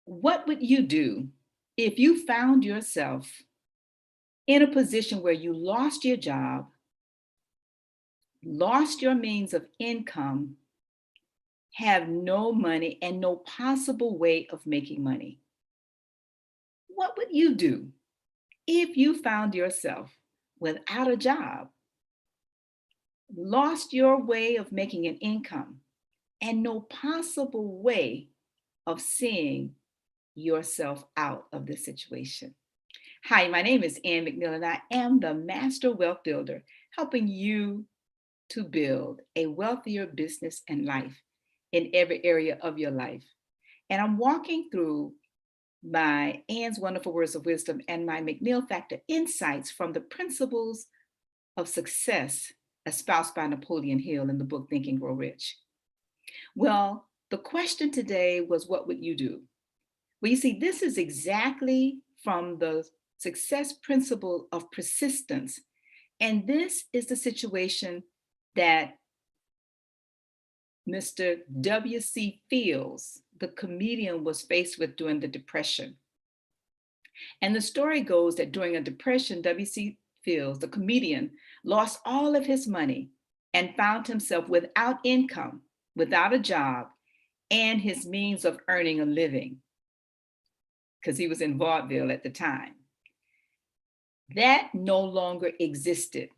What would you do if you found yourself in a position where you lost your job, lost your means of income, have no money, and no possible way of making money? What would you do if you found yourself without a job, lost your way of making an income, and no possible way of seeing yourself out of this situation? Hi, my name is Ann McNeil, and I am the Master Wealth Builder, helping you to build a wealthier business and life in every area of your life. And I'm walking through my Ann's Wonderful Words of Wisdom and my McNeil Factor insights from the principles of success espoused by Napoleon Hill in the book Think and Grow Rich. Well, the question today was, what would you do? Well, you see, this is exactly from the success principle of persistence. And this is the situation that Mr. W.C. Fields, the comedian, was faced with during the Depression. And the story goes that during a depression, W.C. Fields, the comedian, lost all of his money and found himself without income, without a job, and his means of earning a living, because he was in vaudeville at the time. That no longer existed.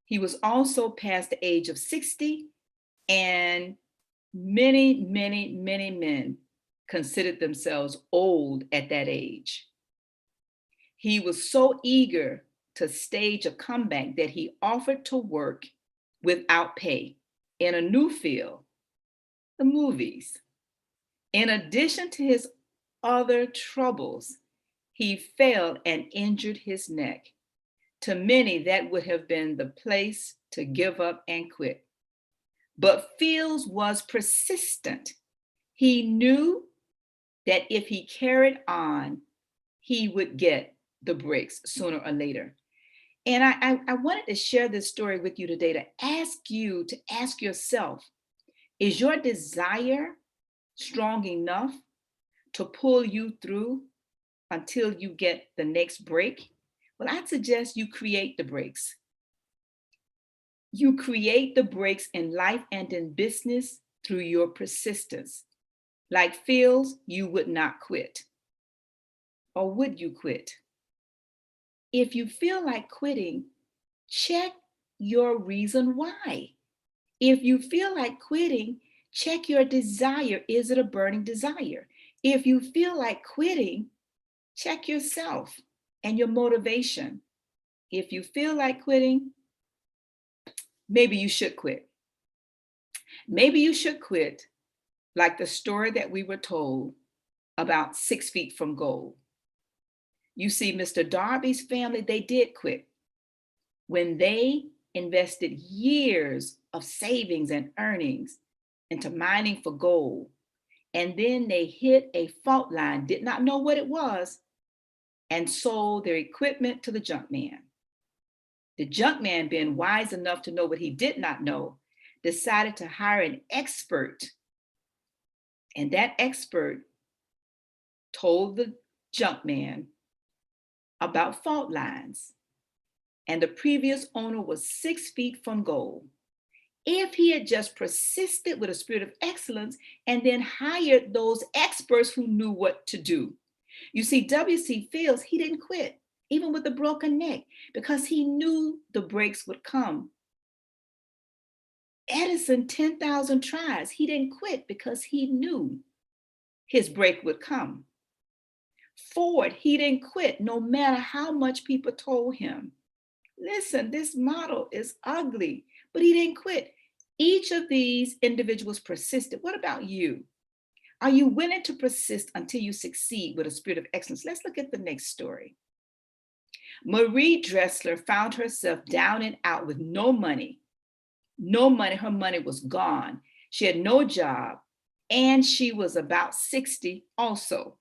He was also past the age of 60, and many men considered themselves old at that age. He was so eager to stage a comeback that he offered to work without pay in a new field, the movies. In addition to his other troubles, he fell and injured his neck. To many, that would have been the place to give up and quit. But Fields was persistent. He knew that if he carried on, he would get the breaks sooner or later. And I wanted to share this story with you today to ask you to ask yourself, is your desire strong enough to pull you through until you get the next break? Well, I'd suggest you create the breaks. You create the breaks in life and in business through your persistence. Like Fields, you would not quit. Or would you quit? If you feel like quitting, check your reason why. If you feel like quitting, check your desire. Is it a burning desire? If you feel like quitting, check yourself and your motivation. If you feel like quitting, maybe you should quit. Maybe you should quit, like the story that we were told about 6 feet from gold. You see, Mr. Darby's family, they did quit when they invested years of savings and earnings into mining for gold. And then they hit a fault line, did not know what it was, and sold their equipment to the junk man. The junk man, being wise enough to know what he did not know, decided to hire an expert. And that expert told the junk man about fault lines. And the previous owner was 6 feet from gold. If he had just persisted with a spirit of excellence and then hired those experts who knew what to do. You see, W.C. Fields, he didn't quit, even with a broken neck, because he knew the breaks would come. Edison, 10,000 tries. He didn't quit because he knew his break would come. Ford, he didn't quit no matter how much people told him. Listen, this model is ugly, but he didn't quit. Each of these individuals persisted. What about you? Are you willing to persist until you succeed with a spirit of excellence? Let's look at the next story. Marie Dressler found herself down and out with no money. No money. Her money was gone. She had no job, and she was about 60 also.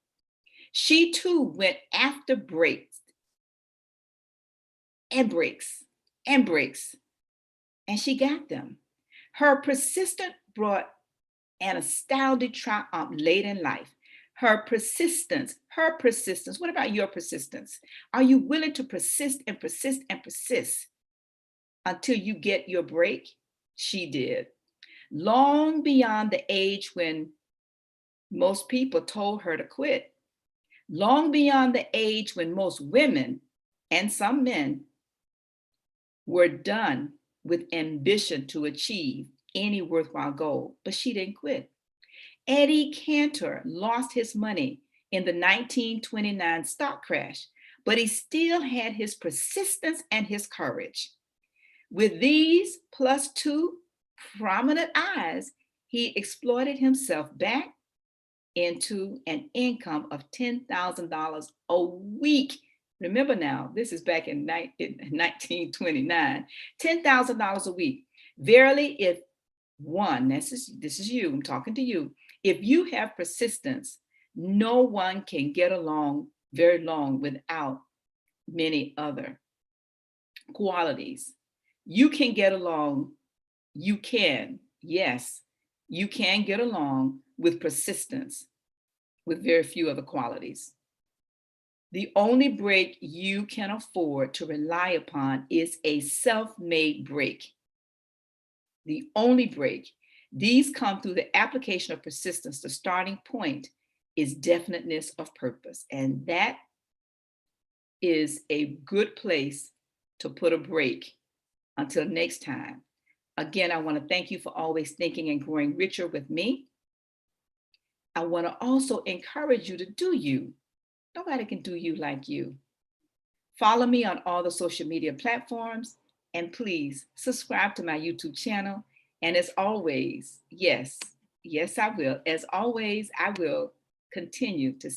She too went after breaks and breaks and breaks, and she got them. Her persistence brought an astounding triumph late in life. Her persistence, her persistence. What about your persistence? Are you willing to persist and persist and persist until you get your break? She did. Long beyond the age when most people told her to quit. Long beyond the age when most women and some men were done with ambition to achieve any worthwhile goal, but she didn't quit. Eddie Cantor lost his money in the 1929 stock crash, but he still had his persistence and his courage. With these plus two prominent eyes, he exploited himself back into an income of $10,000 a week. Remember now, this is back in 1929, $10,000 a week. Verily, if one, this is you, I'm talking to you. If you have persistence, no one can get along very long without many other qualities. You can get along, you can, yes, you can get along with persistence, with very few other qualities. The only break you can afford to rely upon is a self-made break. The only break. These come through the application of persistence. The starting point is definiteness of purpose. And that is a good place to put a break. Until next time. Again, I want to thank you for always thinking and growing richer with me. I want to also encourage you to do you. Nobody can do you like you. Follow me on all the social media platforms, and please subscribe to my YouTube channel. And as always, yes, I will. As always, I will continue to